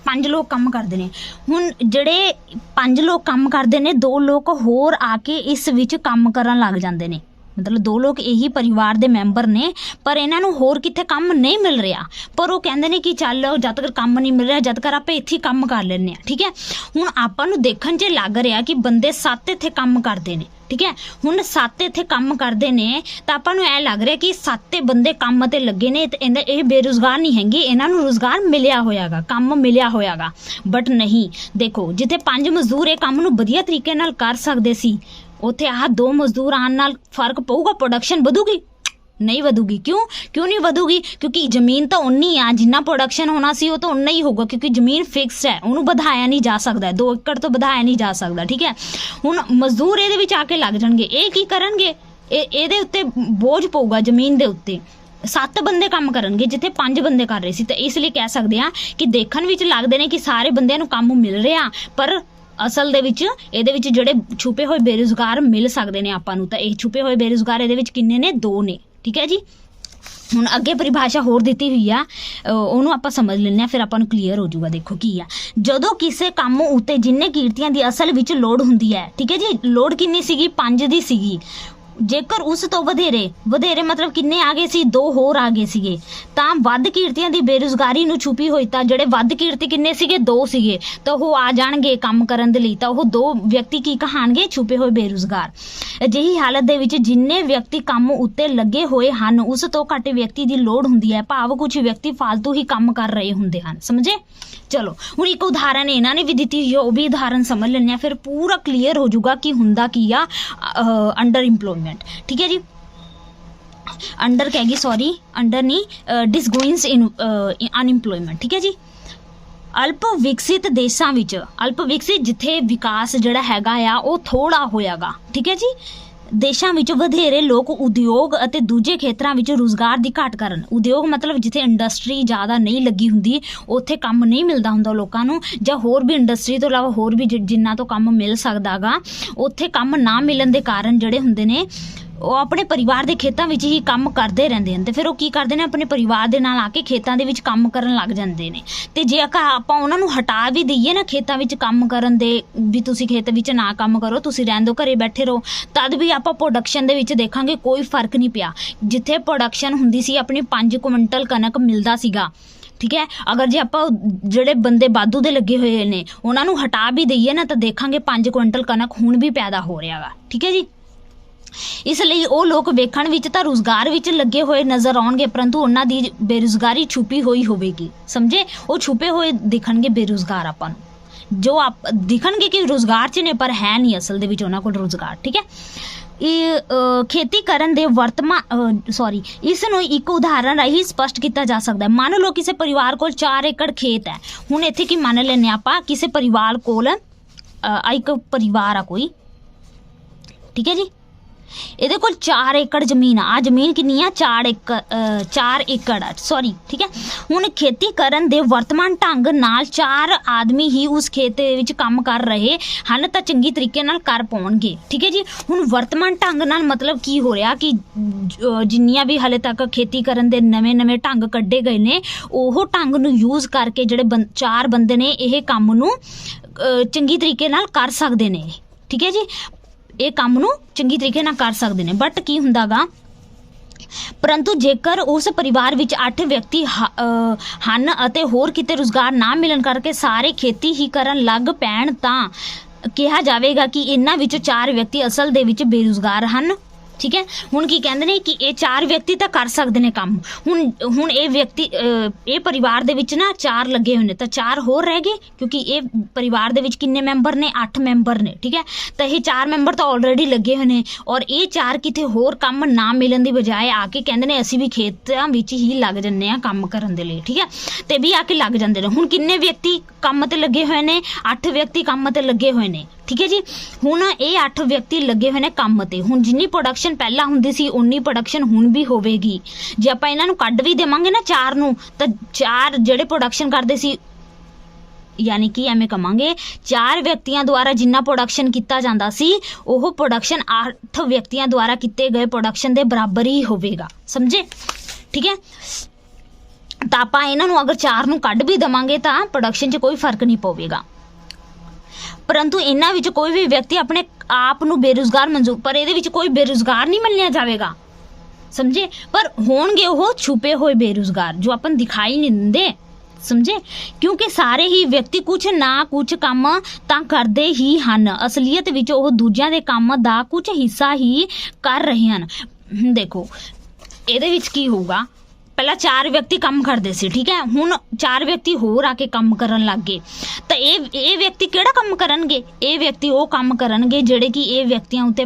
5 ਲੋਕ ਕੰਮ ਕਰਦੇ ਨੇ। ਹੁਣ ਜਿਹੜੇ 5 ਲੋਕ ਕੰਮ ਕਰਦੇ ਨੇ, 2 ਲੋਕ ਹੋਰ ਆ ਕੇ ਇਸ ਵਿੱਚ ਕੰਮ ਕਰਨ ਲੱਗ ਜਾਂਦੇ ਨੇ, ਮਤਲਬ 2 ਲੋਕ ਇਹੀ ਪਰਿਵਾਰ ਦੇ ਮੈਂਬਰ ਨੇ, ਪਰ ਇਹਨਾਂ ਨੂੰ ਹੋਰ ਕਿਤੇ ਕੰਮ ਨਹੀਂ ਮਿਲ ਰਿਹਾ, ਪਰ ਉਹ ਕਹਿੰਦੇ ਨੇ ਕਿ ਚੱਲ ਜਦ ਤੱਕ ਕੰਮ ਨਹੀਂ ਮਿਲ ਰਿਹਾ ਜਦ ਤੱਕ ਆਪਾਂ ਇੱਥੇ ਕੰਮ ਕਰ ਲੈਂਦੇ ਹਾਂ, ਠੀਕ ਹੈ। ਹੁਣ ਆਪਾਂ ਨੂੰ ਦੇਖਣ 'ਚ ਲੱਗ ਰਿਹਾ ਕਿ ਬੰਦੇ 7 ਇੱਥੇ ਕੰਮ ਕਰਦੇ ਨੇ, ਠੀਕ ਹੈ। ਹੁਣ 7 ਇੱਥੇ ਕੰਮ ਕਰਦੇ ਨੇ ਤਾਂ ਆਪਾਂ ਨੂੰ ਐ ਲੱਗ ਰਿਹਾ ਕਿ 7 ਬੰਦੇ ਕੰਮ ਤੇ ਲੱਗੇ ਨੇ ਤੇ ਇਹ ਬੇਰੁਜ਼ਗਾਰ ਨਹੀਂ ਹੈਗੇ, ਇਹਨਾਂ ਨੂੰ ਰੁਜ਼ਗਾਰ ਮਿਲਿਆ ਹੋਇਆਗਾ, ਕੰਮ ਮਿਲਿਆ ਹੋਇਆਗਾ। ਬਟ ਨਹੀਂ, ਦੇਖੋ ਜਿੱਥੇ 5 ਮਜ਼ਦੂਰ ਇਹ ਕੰਮ ਨੂੰ ਵਧੀਆ ਤਰੀਕੇ ਨਾਲ ਕਰ ਸਕਦੇ ਸੀ, ਉੱਥੇ ਆਹ 2 ਮਜ਼ਦੂਰ ਆਉਣ ਨਾਲ ਫਰਕ ਪਊਗਾ, ਪ੍ਰੋਡਕਸ਼ਨ ਵਧੂਗੀ? ਨਹੀਂ ਵਧੂਗੀ। ਕਿਉਂ ਨਹੀਂ ਵਧੂਗੀ? ਕਿਉਂਕਿ ਜ਼ਮੀਨ ਤਾਂ ਉਨੀ ਆ, ਜਿੰਨਾ ਪ੍ਰੋਡਕਸ਼ਨ ਹੋਣਾ ਸੀ ਉਹ ਤਾਂ ਉਨਾ ਹੀ ਹੋਊਗਾ, ਕਿਉਂਕਿ ਜ਼ਮੀਨ ਫਿਕਸ ਹੈ, ਉਹਨੂੰ ਵਧਾਇਆ ਨਹੀਂ ਜਾ ਸਕਦਾ, 2 ਏਕੜ ਤੋਂ ਵਧਾਇਆ ਨਹੀਂ ਜਾ ਸਕਦਾ, ਠੀਕ ਹੈ। ਹੁਣ ਮਜ਼ਦੂਰ ਇਹਦੇ ਵਿੱਚ ਆ ਕੇ ਲੱਗ ਜਾਣਗੇ, ਇਹ ਕੀ ਕਰਨਗੇ, ਇਹਦੇ ਉੱਤੇ ਬੋਝ ਪਊਗਾ ਜ਼ਮੀਨ ਦੇ ਉੱਤੇ। 7 ਬੰਦੇ ਕੰਮ ਕਰਨਗੇ ਜਿੱਥੇ 5 ਬੰਦੇ ਕਰ ਰਹੇ ਸੀ। ਤਾਂ ਇਸ ਲਈ ਕਹਿ ਸਕਦੇ ਹਾਂ ਕਿ ਦੇਖਣ ਵਿੱਚ ਲੱਗਦੇ ਨੇ ਕਿ ਸਾਰੇ ਬੰਦਿਆਂ ਨੂੰ ਕੰਮ ਮਿਲ ਰਿਹਾ, ਪਰ ਅਸਲ ਦੇ ਵਿੱਚ ਇਹਦੇ ਵਿੱਚ ਜਿਹੜੇ ਛੁਪੇ ਹੋਏ ਬੇਰੁਜ਼ਗਾਰ ਮਿਲ ਸਕਦੇ ਨੇ ਆਪਾਂ ਨੂੰ, ਤਾਂ ਇਹ ਛੁਪੇ ਹੋਏ ਬੇਰੁਜ਼ਗਾਰ ਇਹਦੇ ਵਿੱਚ ਕਿੰਨੇ ਨੇ? 2 ਨੇ। ਠੀਕ ਹੈ ਜੀ। ਹੁਣ ਅੱਗੇ ਪਰਿਭਾਸ਼ਾ ਹੋਰ ਦਿੱਤੀ ਹੋਈ ਆ, ਉਹਨੂੰ ਆਪਾਂ ਸਮਝ ਲੈਂਦੇ ਹਾਂ, ਫਿਰ ਆਪਾਂ ਨੂੰ ਕਲੀਅਰ ਹੋ ਜਾਊਗਾ। ਦੇਖੋ ਕੀ ਆ, ਜਦੋਂ ਕਿਸੇ ਕੰਮ ਉੱਤੇ ਜਿੰਨੇ ਕਿਰਤੀਆਂ ਦੀ ਅਸਲ ਵਿੱਚ ਲੋੜ ਹੁੰਦੀ ਹੈ, ਠੀਕ ਹੈ ਜੀ, ਲੋੜ ਕਿੰਨੀ ਸੀਗੀ? 5 ਦੀ ਸੀਗੀ। ਜੇਕਰ ਉਸ ਤੋਂ ਵਧੇਰੇ ਮਤਲਬ ਕਿੰਨੇ ਆ ਗਏ ਸੀ? 2 ਹੋਰ ਆ ਗਏ ਸੀਗੇ, ਤਾਂ ਵੱਧ ਕਿਰਤੀਆਂ ਦੀ ਬੇਰੁਜ਼ਗਾਰੀ ਨੂੰ ਛੁਪੀ ਹੋਈ, ਤਾਂ ਜਿਹੜੇ ਵੱਧ ਕਿਰਤੀ ਕਿੰਨੇ ਸੀਗੇ? 2 ਸੀਗੇ, ਤਾਂ ਉਹ ਆ ਜਾਣਗੇ ਕੰਮ ਕਰਨ ਦੇ ਲਈ, ਤਾਂ ਉਹ 2 ਵਿਅਕਤੀ ਕੀ ਕਹਾਣਗੇ? ਛੁਪੇ ਹੋਏ ਬੇਰੁਜ਼ਗਾਰ। ਅਜਿਹੀ ਹਾਲਤ ਦੇ ਵਿੱਚ ਜਿੰਨੇ ਵਿਅਕਤੀ ਕੰਮ ਉੱਤੇ ਲੱਗੇ ਹੋਏ ਹਨ ਉਸ ਤੋਂ ਘੱਟ ਵਿਅਕਤੀ ਦੀ ਲੋੜ ਹੁੰਦੀ ਹੈ, ਭਾਵ ਕੁਝ ਵਿਅਕਤੀ ਫਾਲਤੂ ਹੀ ਕੰਮ ਕਰ ਰਹੇ ਹੁੰਦੇ ਹਨ। ਸਮਝੇ? ਚਲੋ ਹੁਣ ਇੱਕ ਉਦਾਹਰਨ ਇਹਨਾਂ ਨੇ ਵੀ ਦਿੱਤੀ ਹੋਈ, ਉਹ ਵੀ ਉਦਾਹਰਨ ਸਮਝ ਲੈਂਦੇ ਆ, ਫਿਰ ਪੂਰਾ ਕਲੀਅਰ ਹੋ ਜਾਊਗਾ ਕਿ ਹੁੰਦਾ ਕੀ ਆ ਅੰਡਰ ਇੰਪਲੋਇਮੈਂਟ। ਠੀਕ ਹੈ ਜੀ, ਅੰਡਰ ਕਹੇਗੀ, ਸੌਰੀ ਅੰਡਰ ਨਹੀਂ, ਡਿਸਗੋਇੰਸ ਇਨ ਅਨਇੰਪਲੋਇਮੈਂਟ। ਠੀਕ ਹੈ ਜੀ। ਅਲਪ ਵਿਕਸਿਤ ਦੇਸ਼ਾਂ ਵਿੱਚ, ਅਲਪ ਵਿਕਸਿਤ ਜਿੱਥੇ ਵਿਕਾਸ ਜਿਹੜਾ ਹੈਗਾ ਆ ਉਹ ਥੋੜਾ ਹੋਇਆਗਾ, ਠੀਕ ਹੈ ਜੀ, ਦੇਸ਼ਾਂ ਵਿੱਚ ਵਧੇਰੇ ਲੋਕ ਉਦਯੋਗ ਅਤੇ ਦੂਜੇ ਖੇਤਰਾਂ ਵਿੱਚ ਰੁਜ਼ਗਾਰ ਦੀ ਘਾਟ ਕਾਰਨ, ਉਦਯੋਗ ਮਤਲਬ ਜਿੱਥੇ ਇੰਡਸਟਰੀ ਜ਼ਿਆਦਾ ਨਹੀਂ ਲੱਗੀ ਹੁੰਦੀ, ਉੱਥੇ ਕੰਮ ਨਹੀਂ ਮਿਲਦਾ ਹੁੰਦਾ ਲੋਕਾਂ ਨੂੰ, ਜਾਂ ਹੋਰ ਵੀ ਇੰਡਸਟਰੀ ਤੋਂ ਇਲਾਵਾ ਹੋਰ ਵੀ ਜਿੰਨਾ ਤੋਂ ਕੰਮ ਮਿਲ ਸਕਦਾ ਗਾ, ਉੱਥੇ ਕੰਮ ਨਾ ਮਿਲਣ ਦੇ ਕਾਰਨ ਜਿਹੜੇ ਹੁੰਦੇ ਨੇ ਉਹ ਆਪਣੇ ਪਰਿਵਾਰ ਦੇ ਖੇਤਾਂ ਵਿੱਚ ਹੀ ਕੰਮ ਕਰਦੇ ਰਹਿੰਦੇ ਹਨ, ਤੇ ਫਿਰ ਉਹ ਕੀ ਕਰਦੇ ਨੇ? ਆਪਣੇ ਪਰਿਵਾਰ ਦੇ ਨਾਲ ਆ ਕੇ ਖੇਤਾਂ ਦੇ ਵਿੱਚ ਕੰਮ ਕਰਨ ਲੱਗ ਜਾਂਦੇ ਨੇ। ਤੇ ਜੇ ਆਪਾਂ ਉਹਨਾਂ ਨੂੰ ਹਟਾ ਵੀ ਦਈਏ ਨਾ ਖੇਤਾਂ ਵਿੱਚ ਕੰਮ ਕਰਨ ਦੇ, ਵੀ ਤੁਸੀਂ ਖੇਤ ਵਿੱਚ ਨਾ ਕੰਮ ਕਰੋ, ਤੁਸੀਂ ਰਹਿਣ ਦਿਓ, ਘਰੇ ਬੈਠੇ ਰਹੋ, ਤਦ ਵੀ ਆਪਾਂ ਪ੍ਰੋਡਕਸ਼ਨ ਦੇ ਵਿੱਚ ਦੇਖਾਂਗੇ ਕੋਈ ਫਰਕ ਨਹੀਂ ਪਿਆ। ਜਿੱਥੇ ਪ੍ਰੋਡਕਸ਼ਨ ਹੁੰਦੀ ਸੀ ਆਪਣੀ 5 ਕੁਇੰਟਲ ਕਣਕ ਮਿਲਦਾ ਸੀਗਾ, ਠੀਕ ਹੈ, ਅਗਰ ਜੇ ਆਪਾਂ ਜਿਹੜੇ ਬੰਦੇ ਵਾਧੂ ਦੇ ਲੱਗੇ ਹੋਏ ਨੇ ਉਹਨਾਂ ਨੂੰ ਹਟਾ ਵੀ ਦਈਏ ਨਾ, ਤਾਂ ਦੇਖਾਂਗੇ 5 ਕੁਇੰਟਲ ਕਣਕ ਹੁਣ ਵੀ ਪੈਦਾ ਹੋ ਰਿਹਾ ਗਾ। ਠੀਕ ਹੈ ਜੀ। ਇਸ ਲਈ ਉਹ ਲੋਕ ਵੇਖਣ ਵਿੱਚ ਤਾਂ ਰੁਜ਼ਗਾਰ ਵਿੱਚ ਲੱਗੇ ਹੋਏ ਨਜ਼ਰ ਆਉਣਗੇ, ਪਰੰਤੂ ਉਹਨਾਂ ਦੀ ਬੇਰੁਜ਼ਗਾਰੀ ਛੁਪੀ ਹੋਈ ਹੋਵੇਗੀ। ਸਮਝੇ? ਉਹ ਛੁਪੇ ਹੋਏ ਦਿਖਣਗੇ ਬੇਰੁਜ਼ਗਾਰ ਆਪਾਂ ਨੂੰ, ਜੋ ਆਪ ਦਿਖਣਗੇ ਕਿ ਰੁਜ਼ਗਾਰ 'ਚ ਨੇ ਪਰ ਹੈ ਨਹੀਂ ਅਸਲ ਦੇ ਵਿੱਚ ਉਹਨਾਂ ਕੋਲ ਰੁਜ਼ਗਾਰ। ਠੀਕ ਹੈ। ਇਹ ਖੇਤੀ ਕਰਨ ਦੇ ਇਸ ਨੂੰ ਇੱਕ ਉਦਾਹਰਨ ਰਾਹੀਂ ਸਪਸ਼ਟ ਕੀਤਾ ਜਾ ਸਕਦਾ ਹੈ। ਮੰਨ ਲਓ ਕਿਸੇ ਪਰਿਵਾਰ ਕੋਲ 4 ਏਕੜ ਖੇਤ ਹੈ। ਹੁਣ ਇੱਥੇ ਕੀ ਮੰਨ ਲੈਂਦੇ ਆਪਾਂ? ਕਿਸੇ ਪਰਿਵਾਰ ਕੋਲ ਇੱਕ ਪਰਿਵਾਰ ਆ ਕੋਈ, ਠੀਕ ਹੈ ਜੀ, ਇਹਦੇ ਕੋਲ 4 ਏਕੜ ਜ਼ਮੀਨ ਆ। ਜ਼ਮੀਨ ਕਿੰਨੀ ਆ? 4 ਏਕੜ ਆ, ਸੌਰੀ। ਠੀਕ ਹੈ। ਹੁਣ ਖੇਤੀ ਕਰਨ ਦੇ ਵਰਤਮਾਨ ਢੰਗ ਨਾਲ 4 ਆਦਮੀ ਹੀ ਉਸ ਖੇਤ ਦੇ ਵਿੱਚ ਕੰਮ ਕਰ ਰਹੇ ਹਨ, ਤਾਂ ਚੰਗੀ ਤਰੀਕੇ ਨਾਲ ਕਰ ਪਾਉਣਗੇ। ਠੀਕ ਹੈ ਜੀ। ਹੁਣ ਵਰਤਮਾਨ ਢੰਗ ਨਾਲ ਮਤਲਬ ਕੀ ਹੋ ਰਿਹਾ ਕਿ ਜਿੰਨੀਆਂ ਵੀ ਹਾਲੇ ਤੱਕ ਖੇਤੀ ਕਰਨ ਦੇ ਨਵੇਂ ਢੰਗ ਕੱਢੇ ਗਏ ਨੇ, ਉਹ ਢੰਗ ਨੂੰ ਯੂਜ਼ ਕਰਕੇ ਜਿਹੜੇ 4 ਬੰਦੇ ਨੇ ਇਹ ਕੰਮ ਨੂੰ ਚੰਗੀ ਤਰੀਕੇ ਨਾਲ ਕਰ ਸਕਦੇ ਨੇ। ਠੀਕ ਹੈ ਜੀ। ਇਹ ਕੰਮ ਨੂੰ ਚੰਗੀ ਤਰੀਕੇ ਨਾਲ ਕਰ ਸਕਦੇ ਨੇ। ਬਟ ਕੀ ਹੁੰਦਾ ਗਾ, ਪਰੰਤੂ ਜੇਕਰ ਉਸ ਪਰਿਵਾਰ ਵਿੱਚ 8 ਵਿਅਕਤੀ ਹਨ ਅਤੇ ਹੋਰ ਕਿਤੇ ਰੁਜ਼ਗਾਰ ਨਾ ਮਿਲਣ ਕਰਕੇ ਸਾਰੇ ਖੇਤੀ ਹੀ ਕਰਨ ਲੱਗ ਪੈਣ, ਤਾਂ ਕਿਹਾ ਜਾਵੇਗਾ ਕਿ ਇਹਨਾਂ ਵਿੱਚੋਂ 4 ਵਿਅਕਤੀ ਅਸਲ ਦੇ ਵਿੱਚ ਬੇਰੁਜ਼ਗਾਰ ਹਨ। ਠੀਕ ਹੈ। ਹੁਣ ਕੀ ਕਹਿੰਦੇ ਨੇ ਕਿ ਇਹ 4 ਵਿਅਕਤੀ ਤਾਂ ਕਰ ਸਕਦੇ ਨੇ ਕੰਮ। ਹੁਣ ਇਹ ਵਿਅਕਤੀ, ਇਹ ਪਰਿਵਾਰ ਦੇ ਵਿੱਚ ਨਾ 4 ਲੱਗੇ ਹੋਏ ਨੇ, ਤਾਂ 4 ਹੋਰ ਰਹਿ ਗਏ, ਕਿਉਂਕਿ ਇਹ ਪਰਿਵਾਰ ਦੇ ਵਿੱਚ ਕਿੰਨੇ ਮੈਂਬਰ ਨੇ? 8 ਮੈਂਬਰ ਨੇ। ਠੀਕ ਹੈ। ਤਾਂ ਇਹ 4 ਮੈਂਬਰ ਤਾਂ ਆਲਰੇਡੀ ਲੱਗੇ ਹੋਏ ਨੇ, ਔਰ ਇਹ 4 ਕਿਤੇ ਹੋਰ ਕੰਮ ਨਾ ਮਿਲਣ ਦੀ ਬਜਾਏ ਆ ਕੇ ਕਹਿੰਦੇ ਨੇ ਅਸੀਂ ਵੀ ਖੇਤਾਂ ਵਿੱਚ ਹੀ ਲੱਗ ਜੰਨੇ ਆ ਕੰਮ ਕਰਨ ਦੇ ਲਈ। ਠੀਕ ਹੈ। ਤੇ ਵੀ ਆ ਕੇ ਲੱਗ ਜਾਂਦੇ ਨੇ। ਹੁਣ ਕਿੰਨੇ ਵਿਅਕਤੀ ਕੰਮ ਤੇ ਲੱਗੇ ਹੋਏ ਨੇ? 8 ਵਿਅਕਤੀ ਕੰਮ ਤੇ ਲੱਗੇ ਹੋਏ ਨੇ। ਠੀਕ ਹੈ ਜੀ। ਹੁਣ ਇਹ 8 ਵਿਅਕਤੀ ਲੱਗੇ ਹੋਏ ਨੇ ਕੰਮ ਤੇ। ਹੁਣ ਜਿੰਨੀ ਪ੍ਰੋਡਕਸ਼ਨ ਪਹਿਲਾਂ ਹੁੰਦੀ ਸੀ ਉਨੀ ਪ੍ਰੋਡਕਸ਼ਨ ਹੁਣ ਵੀ ਹੋਵੇਗੀ। ਜੇ ਆਪਾਂ ਇਹਨਾਂ ਨੂੰ ਕੱਢ ਵੀ ਦੇਵਾਂਗੇ ਨਾ 4 ਨੂੰ, ਤਾਂ 4 ਜਿਹੜੇ ਪ੍ਰੋਡਕਸ਼ਨ ਕਰਦੇ ਸੀ, ਯਾਨੀ ਕਿ ਐਵੇਂ ਕਵਾਂਗੇ 4 ਵਿਅਕਤੀਆਂ ਦੁਆਰਾ ਜਿੰਨਾ ਪ੍ਰੋਡਕਸ਼ਨ ਕੀਤਾ ਜਾਂਦਾ ਸੀ, ਉਹ ਪ੍ਰੋਡਕਸ਼ਨ 8 ਵਿਅਕਤੀਆਂ ਦੁਆਰਾ ਕੀਤੇ ਗਏ ਪ੍ਰੋਡਕਸ਼ਨ ਦੇ ਬਰਾਬਰ ਹੀ ਹੋਵੇਗਾ। ਸਮਝੇ? ਠੀਕ ਹੈ। ਤਾਂ ਆਪਾਂ ਇਹਨਾਂ ਨੂੰ ਅਗਰ 4 ਨੂੰ ਕੱਢ ਵੀ ਦੇਵਾਂਗੇ ਤਾਂ ਪ੍ਰੋਡਕਸ਼ਨ 'ਚ ਕੋਈ ਫਰਕ ਨਹੀਂ ਪਵੇਗਾ। ਪਰੰਤੂ ਇਹਨਾਂ ਵਿੱਚ ਕੋਈ ਵੀ ਵਿਅਕਤੀ ਆਪਣੇ ਆਪ ਨੂੰ ਬੇਰੁਜ਼ਗਾਰ ਮਨਜ਼ੂਰ, ਪਰ ਇਹਦੇ ਵਿੱਚ ਕੋਈ ਬੇਰੁਜ਼ਗਾਰ ਨਹੀਂ ਮੰਨਿਆ ਜਾਵੇਗਾ। ਸਮਝੇ? ਪਰ ਹੋਣਗੇ ਉਹ ਛੁਪੇ ਹੋਏ ਬੇਰੁਜ਼ਗਾਰ ਜੋ ਆਪਾਂ ਨੂੰ ਦਿਖਾਈ ਨਹੀਂ ਦਿੰਦੇ। ਸਮਝੇ? ਕਿਉਂਕਿ ਸਾਰੇ ਹੀ ਵਿਅਕਤੀ ਕੁਝ ਨਾ ਕੁਝ ਕੰਮ ਤਾਂ ਕਰਦੇ ਹੀ ਹਨ। ਅਸਲੀਅਤ ਵਿੱਚ ਉਹ ਦੂਜਿਆਂ ਦੇ ਕੰਮ ਦਾ ਕੁਝ ਹਿੱਸਾ ਹੀ ਕਰ ਰਹੇ ਹਨ। ਦੇਖੋ ਇਹਦੇ ਵਿੱਚ ਕੀ ਹੋਊਗਾ, ਪਹਿਲਾਂ 4 ਵਿਅਕਤੀ ਕੰਮ ਕਰਦੇ ਸੀ। ਠੀਕ ਹੈ। ਹੁਣ 4 ਵਿਅਕਤੀ ਹੋਰ ਆ ਕੇ ਕੰਮ ਕਰਨ ਲੱਗ ਗਏ, ਤਾਂ ਇਹ ਵਿਅਕਤੀ ਕਿਹੜਾ ਕੰਮ ਕਰਨਗੇ? ਇਹ ਵਿਅਕਤੀ ਉਹ ਕੰਮ ਕਰਨਗੇ ਜਿਹੜੇ ਕਿ ਇਹ ਵਿਅਕਤੀਆਂ ਉੱਤੇ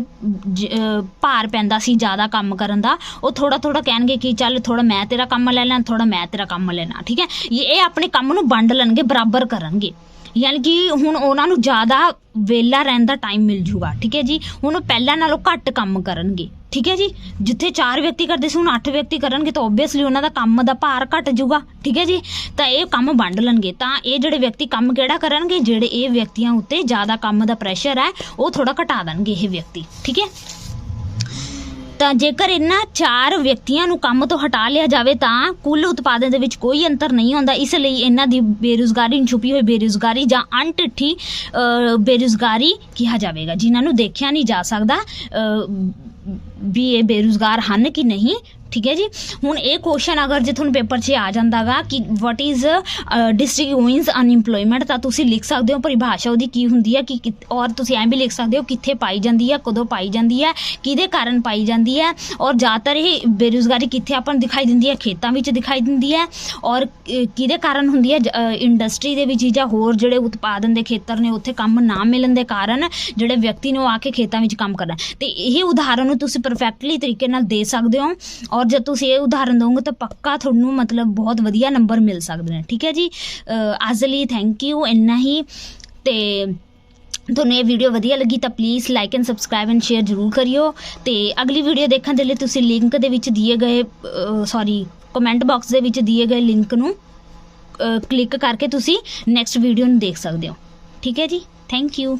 ਭਾਰ ਪੈਂਦਾ ਸੀ ਜ਼ਿਆਦਾ ਕੰਮ ਕਰਨ ਦਾ। ਉਹ ਥੋੜਾ ਕਹਿਣਗੇ ਕਿ ਚੱਲ ਥੋੜਾ ਮੈਂ ਤੇਰਾ ਕੰਮ ਲੈ ਲਾਂ, ਥੋੜਾ ਮੈਂ ਤੇਰਾ ਕੰਮ ਲੈਣਾ। ਠੀਕ ਹੈ। ਇਹ ਆਪਣੇ ਕੰਮ ਨੂੰ ਵੰਡ ਲੈਣਗੇ, ਬਰਾਬਰ ਕਰਨਗੇ। ਯਾਨੀ ਕਿ ਹੁਣ ਉਹਨਾਂ ਨੂੰ ਜ਼ਿਆਦਾ ਵਿਹਲਾ ਰਹਿਣ ਦਾ ਟਾਈਮ ਮਿਲ ਜੂਗਾ। ਠੀਕ ਹੈ ਜੀ। ਹੁਣ ਪਹਿਲਾਂ ਨਾਲੋਂ ਘੱਟ ਕੰਮ ਕਰਨਗੇ। ਠੀਕ ਹੈ ਜੀ। ਜਿੱਥੇ 4 ਵਿਅਕਤੀ ਕਰਦੇ ਸੀ ਹੁਣ 8 ਵਿਅਕਤੀ ਕਰਨਗੇ ਤਾਂ ਓਬਵੀਅਸਲੀ ਉਹਨਾਂ ਦਾ ਕੰਮ ਦਾ ਭਾਰ ਘਟ ਜਾਊਗਾ। ਠੀਕ ਹੈ ਜੀ, ਤਾਂ ਇਹ ਕੰਮ ਵੰਡ ਲੈਣਗੇ। ਤਾਂ ਇਹ ਜਿਹੜੇ ਵਿਅਕਤੀ ਕੰਮ ਕਿਹੜਾ ਕਰਨਗੇ, ਜਿਹੜੇ ਇਹ ਵਿਅਕਤੀਆਂ ਉੱਤੇ ਜ਼ਿਆਦਾ ਕੰਮ ਦਾ ਪ੍ਰੈਸ਼ਰ ਹੈ ਉਹ ਥੋੜਾ ਘਟਾ ਦੇਣਗੇ ਇਹ ਵਿਅਕਤੀ। ਠੀਕ ਹੈ, ਤਾਂ ਜੇਕਰ ਇਹਨਾਂ 4 ਵਿਅਕਤੀਆਂ ਨੂੰ ਕੰਮ ਤੋਂ ਹਟਾ ਲਿਆ ਜਾਵੇ ਤਾਂ ਕੁੱਲ ਉਤਪਾਦਨ ਦੇ ਵਿੱਚ ਕੋਈ ਅੰਤਰ ਨਹੀਂ ਆਉਂਦਾ। ਇਸ ਲਈ ਇਹਨਾਂ ਦੀ ਬੇਰੁਜ਼ਗਾਰੀ, ਛੁਪੀ ਹੋਈ ਬੇਰੁਜ਼ਗਾਰੀ ਜਾਂ ਅਣਡਿੱਠੀ ਬੇਰੁਜ਼ਗਾਰੀ ਕਿਹਾ ਜਾਵੇਗਾ, ਜਿਨ੍ਹਾਂ ਨੂੰ ਦੇਖਿਆ ਨਹੀਂ ਜਾ ਸਕਦਾ ਵੀ ਇਹ ਬੇਰੁਜ਼ਗਾਰ ਹਨ ਕਿ ਨਹੀਂ। ਠੀਕ ਹੈ ਜੀ, ਹੁਣ ਇਹ ਕੁਐਸਚਨ ਅਗਰ ਜੇ ਤੁਹਾਨੂੰ ਪੇਪਰ 'ਚ ਆ ਜਾਂਦਾ ਗਾ ਕਿ ਵਾਟ ਇਜ਼ ਡਿਸਟ੍ਰੀਬਿਊਟਿੰਗ ਅਨਇੰਪਲੋਇਮੈਂਟ, ਤਾਂ ਤੁਸੀਂ ਲਿਖ ਸਕਦੇ ਹੋ ਪਰਿਭਾਸ਼ਾ ਉਹਦੀ ਕੀ ਹੁੰਦੀ ਹੈ ਕਿ ਔਰ ਤੁਸੀਂ ਐਂ ਵੀ ਲਿਖ ਸਕਦੇ ਹੋ ਕਿੱਥੇ ਪਾਈ ਜਾਂਦੀ ਹੈ, ਕਦੋਂ ਪਾਈ ਜਾਂਦੀ ਹੈ, ਕਿਹਦੇ ਕਾਰਨ ਪਾਈ ਜਾਂਦੀ ਹੈ, ਔਰ ਜ਼ਿਆਦਾਤਰ ਇਹ ਬੇਰੁਜ਼ਗਾਰੀ ਕਿੱਥੇ ਆਪਾਂ ਨੂੰ ਦਿਖਾਈ ਦਿੰਦੀ ਹੈ, ਖੇਤਾਂ ਵਿੱਚ ਦਿਖਾਈ ਦਿੰਦੀ ਹੈ, ਔਰ ਕਿਹਦੇ ਕਾਰਨ ਹੁੰਦੀ ਹੈ, ਇੰਡਸਟਰੀ ਦੇ ਵਿੱਚ ਜਾਂ ਹੋਰ ਜਿਹੜੇ ਉਤਪਾਦਨ ਦੇ ਖੇਤਰ ਨੇ ਉੱਥੇ ਕੰਮ ਨਾ ਮਿਲਣ ਦੇ ਕਾਰਨ ਜਿਹੜੇ ਵਿਅਕਤੀ ਨੂੰ ਆ ਕੇ ਖੇਤਾਂ ਵਿੱਚ ਕੰਮ ਕਰਨਾ। ਤੇ ਇਹ ਉਦਾਹਰਨ ਨੂੰ ਤੁਸੀਂ ਪਰਫੈਕਟਲੀ ਤਰੀਕੇ ਨਾਲ ਦੇ ਸਕਦੇ ਹੋ, ਔਰ ਜਦ ਤੁਸੀਂ ਇਹ ਉਦਾਹਰਨ ਦੋਗੇ ਤਾਂ ਪੱਕਾ ਤੁਹਾਨੂੰ ਮਤਲਬ ਬਹੁਤ ਵਧੀਆ ਨੰਬਰ ਮਿਲ ਸਕਦੇ ਨੇ। ਠੀਕ ਹੈ ਜੀ, ਅੱਜ ਲਈ ਥੈਂਕ ਯੂ, ਇੰਨਾ ਹੀ। ਤੇ ਤੁਹਾਨੂੰ ਇਹ ਵੀਡੀਓ ਵਧੀਆ ਲੱਗੀ ਤਾਂ please like and subscribe and share ਜ਼ਰੂਰ ਕਰਿਓ। ਤੇ ਅਗਲੀ ਵੀਡੀਓ ਦੇਖਣ ਦੇ ਲਈ ਤੁਸੀਂ ਲਿੰਕ ਦੇ ਵਿੱਚ ਦਿਏ ਗਏ ਕਮੈਂਟ ਬਾਕਸ ਦੇ ਵਿੱਚ ਦਿਏ ਗਏ ਲਿੰਕ ਨੂੰ ਕਲਿੱਕ ਕਰਕੇ ਤੁਸੀਂ ਨੈਕਸਟ ਵੀਡੀਓ ਨੂੰ ਦੇਖ ਸਕਦੇ ਹੋ। ਠੀਕ ਹੈ ਜੀ, ਥੈਂਕ ਯੂ।